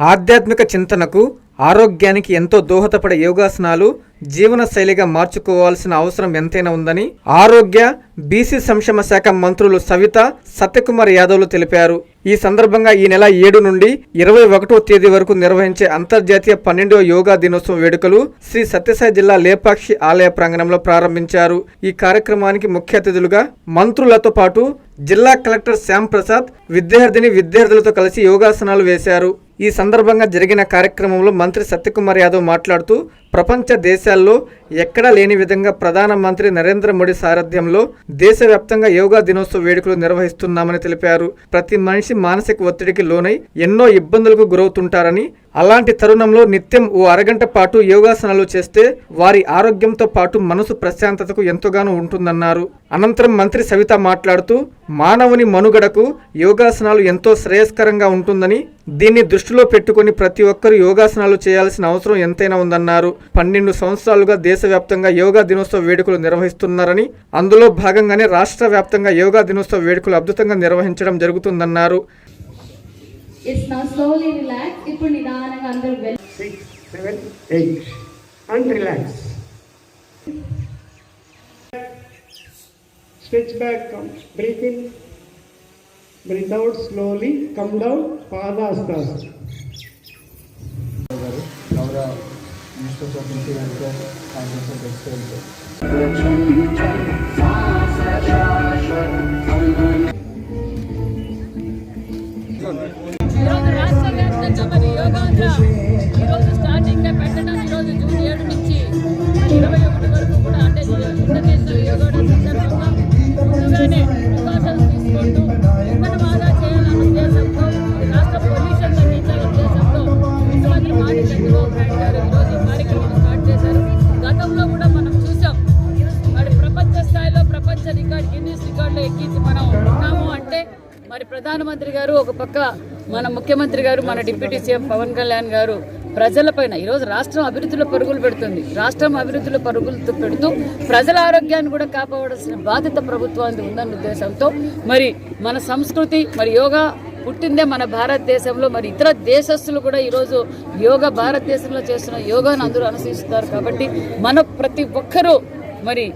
ఆధ్యాత్మిక చింతనకు, ఆరోగ్యానికి ఎంతో దోహదపడే యోగాసనాలు జీవన శైలిగా మార్చుకోవాల్సిన అవసరం ఎంతైనా ఉందని ఆరోగ్య, బీసీ సంక్షేమ శాఖ మంత్రులు సవిత, సత్యకుమార్ యాదవ్లు తెలిపారు. ఈ సందర్భంగా ఈ నెల 7 నుండి 21వ తేదీ వరకు నిర్వహించే అంతర్జాతీయ 12వ యోగా దినోత్సవం వేడుకలు శ్రీ సత్యసాయి జిల్లా లేపాక్షి ఆలయ ప్రాంగణంలో ప్రారంభించారు. ఈ కార్యక్రమానికి ముఖ్య అతిథులుగా మంత్రులతో పాటు జిల్లా కలెక్టర్ శ్యామ్ ప్రసాద్ విద్యార్థులతో కలిసి యోగాసనాలు వేశారు. ఈ సందర్భంగా జరిగిన కార్యక్రమంలో మంత్రి సత్యకుమార్ యాదవ్ మాట్లాడుతూ ప్రపంచ దేశాల్లో ఎక్కడా లేని విధంగా ప్రధానమంత్రి నరేంద్ర మోడీ సారథ్యంలో దేశవ్యాప్తంగా యోగా దినోత్సవ వేడుకలు నిర్వహిస్తున్నామని తెలిపారు. ప్రతి మనిషి మానసిక ఒత్తిడికి లోనై ఎన్నో ఇబ్బందులకు గురవుతుంటారని, అలాంటి తరుణంలో నిత్యం ఓ అరగంట పాటు యోగాసనాలు చేస్తే వారి ఆరోగ్యంతో పాటు మనసు ప్రశాంతతకు ఎంతగానో ఉంటుందన్నారు. అనంతరం మంత్రి సవిత మాట్లాడుతూ మానవుని మనుగడకు యోగాసనాలు ఎంతో శ్రేయస్కరంగా ఉంటుందని, దీన్ని దృష్టిలో పెట్టుకుని ప్రతి ఒక్కరూ యోగాసనాలు చేయాల్సిన అవసరం ఎంతైనా ఉందన్నారు. 12 సంవత్సరాలుగా దేశవ్యాప్తంగా యోగా దినోత్సవ వేడుకలు నిర్వహిస్తున్నారని, అందులో భాగంగానే రాష్ట్ర వ్యాప్తంగా యోగా దినోత్సవ వేడుకలు అద్భుతంగా నిర్వహించడం జరుగుతుందన్నారు. It's now slowly relax. ఇప్పుడు నిదానంగా అందరూ 6, 7, 8 and relax. Stretch back, come. Breathe in. Breathe out slowly. Come down. Padhasana. Laura, Minister of Interior and Textile. రాష్ట్ర వ్యాప్తంగా మరి యోగాంధ్ర ఈరోజు స్టార్టింగ్ పెట్టడం, ఈరోజు జూన్ 7 నుంచి 21 వరకు కూడా అంటే ఇంటర్నేషనల్ యోగా డే సందర్భంగా ముందుగానే ప్రికాషన్స్ తీసుకుంటూ ఇంధనం ఆదా చేయాలనే ఉద్దేశంతో, రాష్ట్ర పొల్యూషన్ తగ్గించాలనే ఉద్దేశంతో ముఖ్యమంత్రి మాజీ చంద్రబాబు నాయుడు గారు ఈరోజు ఈ కార్యక్రమం స్టార్ట్ చేశారు. గతంలో కూడా మనం చూసాం, మరి ప్రపంచ స్థాయిలో ప్రపంచ గిన్నీస్ రికార్డులో ఎక్కించి మనం ఉన్నాము అంటే మరి ప్రధానమంత్రి గారు ఒక పక్క, మన ముఖ్యమంత్రి గారు, మన డిప్యూటీ సీఎం పవన్ కళ్యాణ్ గారు ప్రజలపైన ఈరోజు రాష్ట్రం అభివృద్ధిలో పరుగులు పెడుతుంది. రాష్ట్రం అభివృద్ధిలో పరుగులు పెడుతూ ప్రజల ఆరోగ్యాన్ని కూడా కాపాడాల్సిన బాధ్యత ప్రభుత్వానికి ఉందన్న ఉద్దేశంతో మరి మన సంస్కృతి, మరి యోగా పుట్టిందే మన భారతదేశంలో. మరి ఇతర దేశస్తులు కూడా ఈరోజు యోగా భారతదేశంలో చేస్తున్న యోగాను అందరూ అనుసరిస్తారు. కాబట్టి మన ప్రతి ఒక్కరూ మరి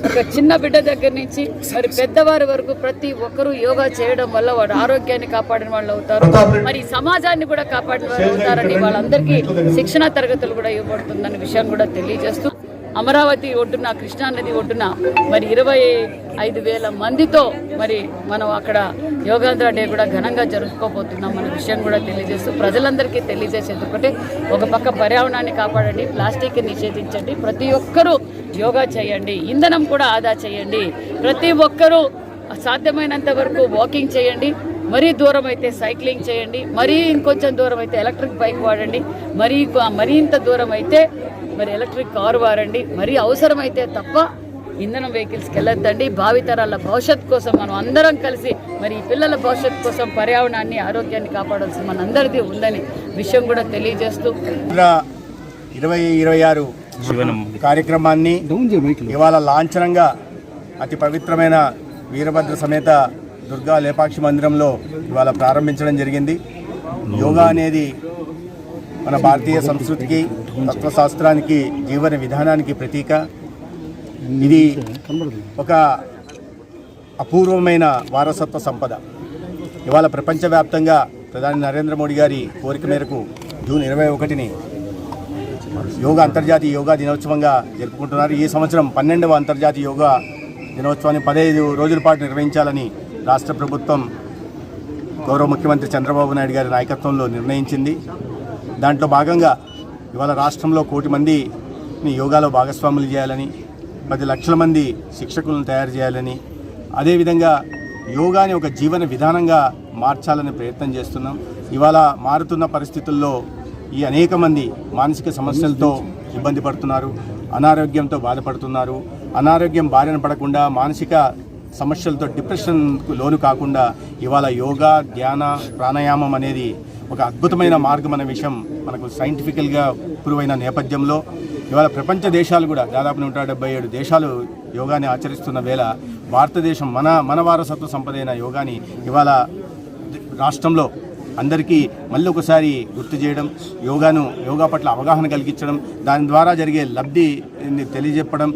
ఒక చిన్న బిడ్డ దగ్గర నుంచి మరి పెద్దవారి వరకు ప్రతి ఒక్కరూ యోగా చేయడం వల్ల వాడు ఆరోగ్యాన్ని కాపాడిన వాళ్ళు అవుతారు, మరి సమాజాన్ని కూడా కాపాడిన వాళ్ళు అవుతారని వాళ్ళందరికీ శిక్షణ తరగతులు కూడా ఇవ్వబడుతుందన్న విషయాన్ని కూడా తెలియజేస్తూ, అమరావతి ఒడ్డున, కృష్ణానది ఒడ్డున మరి 25,000 మందితో మరి మనం అక్కడ యోగాంధ్ర డే కూడా ఘనంగా జరుపుకోబోతున్నాం అనే విషయం కూడా తెలియజేస్తూ, ప్రజలందరికీ తెలియజేసేది ఒకటే, ఒక పక్క పర్యావరణాన్ని కాపాడండి, ప్లాస్టిక్ని నిషేధించండి, ప్రతి ఒక్కరూ యోగా చేయండి, ఇంధనం కూడా ఆదా చేయండి, ప్రతి ఒక్కరూ సాధ్యమైనంత వరకు వాకింగ్ చేయండి, మరీ దూరం అయితే సైక్లింగ్ చేయండి, మరీ ఇంకొంచెం దూరం అయితే ఎలక్ట్రిక్ బైక్ వాడండి, మరీ ఇంత దూరం అయితే మరి ఎలక్ట్రిక్ కారు వాడండి, మరీ అవసరమైతే తప్ప ఇంధనం వెహికల్స్కి వెళ్ళొద్దండి. భావితరాల భవిష్యత్ కోసం మనం అందరం కలిసి మరి ఈ పిల్లల భవిష్యత్ కోసం పర్యావరణాన్ని, ఆరోగ్యాన్ని కాపాడాల్సిన మన అందరిది ఉందని విషయం కూడా తెలియజేస్తూ 2026 కార్యక్రమాన్ని ఇవాళ లాంఛనంగా అతి పవిత్రమైన వీరభద్ర సమేత దుర్గా లేపాక్షి మందిరంలో ఇవాళ ప్రారంభించడం జరిగింది. యోగా అనేది మన భారతీయ సంస్కృతికి, తత్వశాస్త్రానికి, జీవన విధానానికి ప్రతీక. ఇది ఒక అపూర్వమైన వారసత్వ సంపద. ఇవాళ ప్రపంచవ్యాప్తంగా ప్రధాని నరేంద్ర మోడీ గారి కోరిక మేరకు జూన్ 21ని అంతర్జాతీయ యోగా దినోత్సవంగా జరుపుకుంటున్నారు. ఈ సంవత్సరం 12వ అంతర్జాతీయ యోగా దినోత్సవాన్ని 15 రోజుల పాటు నిర్వహించాలని రాష్ట్ర ప్రభుత్వం గౌరవ ముఖ్యమంత్రి చంద్రబాబు నాయుడు గారి నాయకత్వంలో నిర్ణయించింది. దాంట్లో భాగంగా ఇవాళ రాష్ట్రంలో 1 కోటి మందిని యోగాలో భాగస్వాములు చేయాలని, 10 లక్షల మంది శిక్షకులను తయారు చేయాలని, అదేవిధంగా యోగాని ఒక జీవన విధానంగా మార్చాలని ప్రయత్నం చేస్తున్నాం. ఇవాళ మారుతున్న పరిస్థితుల్లో ఈ అనేక మంది మానసిక సమస్యలతో ఇబ్బంది పడుతున్నారు, అనారోగ్యంతో బాధపడుతున్నారు. అనారోగ్యం బారిన పడకుండా, మానసిక సమస్యలతో డిప్రెషన్కు లోను కాకుండా ఇవాళ యోగా, ధ్యాన, ప్రాణాయామం అనేది ఒక అద్భుతమైన మార్గం అనే విషయం మనకు సైంటిఫికల్గా ప్రూవ్ అయిన నేపథ్యంలో ఇవాళ ప్రపంచ దేశాలు కూడా దాదాపు 177 దేశాలు యోగాని ఆచరిస్తున్న వేళ భారతదేశం మన వారసత్వ సంపద అయిన యోగాని ఇవాళ రాష్ట్రంలో అందరికీ మళ్ళీ ఒకసారి గుర్తు చేయడం, యోగా పట్ల అవగాహన కలిగించడం, దాని ద్వారా జరిగే లబ్ధిని తెలియజెప్పడం,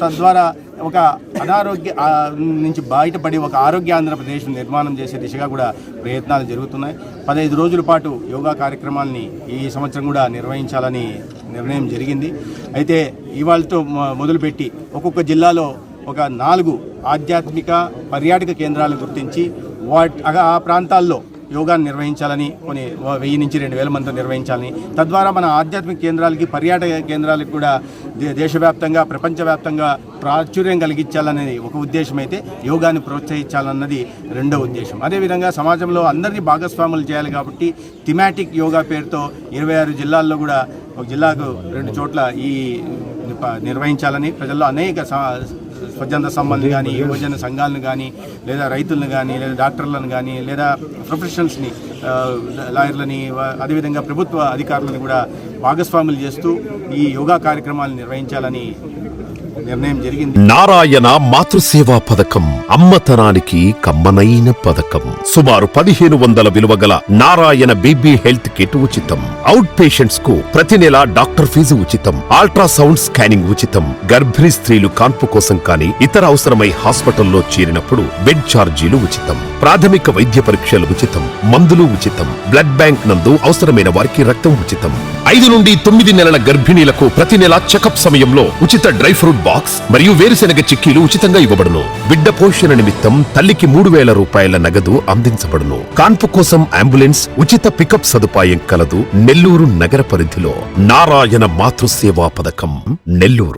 తద్వారా ఒక అనారోగ్య నుంచి బయటపడి ఒక ఆరోగ్య ఆంధ్రప్రదేశ్ నిర్మాణం చేసే దిశగా కూడా ప్రయత్నాలు జరుగుతున్నాయి. 15 రోజుల పాటు యోగా కార్యక్రమాల్ని ఈ సంవత్సరం కూడా నిర్వహించాలని నిర్ణయం జరిగింది. అయితే ఇవాళతో మొదలుపెట్టి ఒక్కొక్క జిల్లాలో ఒక 4 ఆధ్యాత్మిక పర్యాటక కేంద్రాలు గుర్తించి ఆ ప్రాంతాల్లో యోగాను నిర్వహించాలని, కొన్ని 1000 నుంచి 2000 మందితో నిర్వహించాలని, తద్వారా మన ఆధ్యాత్మిక కేంద్రాలకి పర్యాటక కేంద్రాలకు కూడా దేశవ్యాప్తంగా ప్రపంచవ్యాప్తంగా ప్రాచుర్యం కలిగించాలనేది ఒక ఉద్దేశం అయితే, యోగాని ప్రోత్సహించాలన్నది రెండో ఉద్దేశం. అదేవిధంగా సమాజంలో అందరినీ భాగస్వాములు చేయాలి కాబట్టి థిమాటిక్ యోగా పేరుతో 26 జిల్లాల్లో కూడా ఒక జిల్లాకు 2 చోట్ల ఈ నిర్వహించాలని ప్రజల్లో అనేక స్వచ్ఛంద సంబంధాలు కానీ, యువజన సంఘాలను కానీ, లేదా రైతులను కానీ, లేదా డాక్టర్లను కానీ, లేదా ప్రొఫెషనల్స్ని, లాయర్లని, అదేవిధంగా ప్రభుత్వ అధికారులను కూడా భాగస్వాములు చేస్తూ ఈ యోగా కార్యక్రమాలు నిర్వహించాలని నిర్ణయం జరిగింది. నారాయణ మాతృసేవా పథకం అమ్మతనానికి కమ్మనైన పథకం. సుమారు 1500 విలువ గల నారాయణ బేబీ హెల్త్ కిట్ ఉచితం. అవుట్ పేషెంట్స్ కు ప్రతి నెల డాక్టర్ ఫీజు ఉచితం. అల్ట్రాసౌండ్ స్కానింగ్ ఉచితం. గర్భిణీ స్త్రీలు కాన్పు కోసం కానీ ఇతర అవసరమై హాస్పిటల్లో చేరినప్పుడు బెడ్ ఛార్జీలు ఉచితం. ప్రాథమిక వైద్య పరీక్షలు ఉచితం. మందులు ఉచితం. బ్లడ్ బ్యాంక్ నందు అవసరమైన వారికి రక్తం ఉచితం. 5 నుండి 9 నెలల గర్భిణీలకు ప్రతి నెల చెకప్ సమయంలో ఉచిత డ్రై ఫ్రూట్ బాక్స్ మరియు వేరుశెనగ చిక్కీలు ఉచితంగా ఇవ్వబడును. బిడ్డ పోషణ నిమిత్తం తల్లికి 3000 రూపాయల నగదు అందించబడును. కాన్పు కోసం అంబులెన్స్ ఉచిత పికప్ సదుపాయం కలదు. నెల్లూరు నగర పరిధిలో నారాయణ మాతృసేవా పథకం, నెల్లూరు.